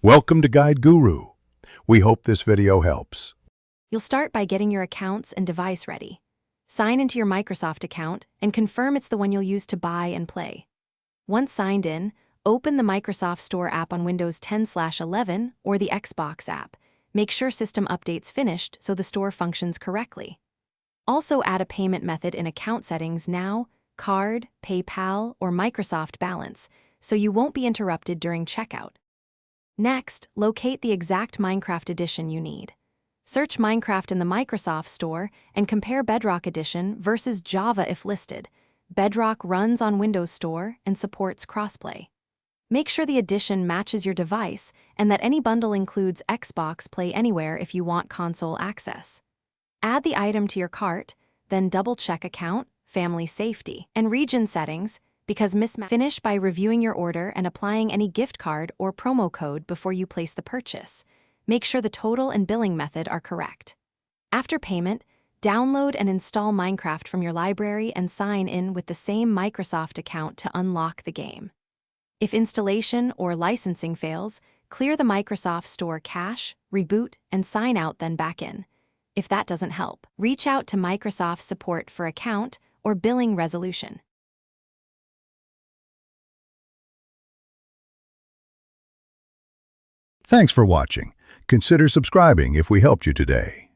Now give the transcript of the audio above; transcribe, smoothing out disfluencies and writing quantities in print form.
Welcome to Guide Guru. We hope this video helps. You'll start by getting your accounts and device ready. Sign into your Microsoft account and confirm it's the one you'll use to buy and play. Once signed in, open the Microsoft Store app on Windows 10/11 or the Xbox app. Make sure system update's finished so the store functions correctly. Also add a payment method in account settings now, card, PayPal, or Microsoft Balance, so you won't be interrupted during checkout. Next, locate the exact Minecraft edition you need. Search Minecraft in the Microsoft Store and compare Bedrock Edition versus Java if listed. Bedrock runs on Windows Store and supports crossplay. Make sure the edition matches your device and that any bundle includes Xbox Play Anywhere if you want console access. Add the item to your cart, then double-check account, family safety, and region settings because finish by reviewing your order and applying any gift card or promo code before you place the purchase. Make sure the total and billing method are correct. After payment, download and install Minecraft from your library and sign in with the same Microsoft account to unlock the game. If installation or licensing fails, clear the Microsoft Store cache, reboot, and sign out, then back in. If that doesn't help, reach out to Microsoft support for account or billing resolution. Thanks for watching. Consider subscribing if we helped you today.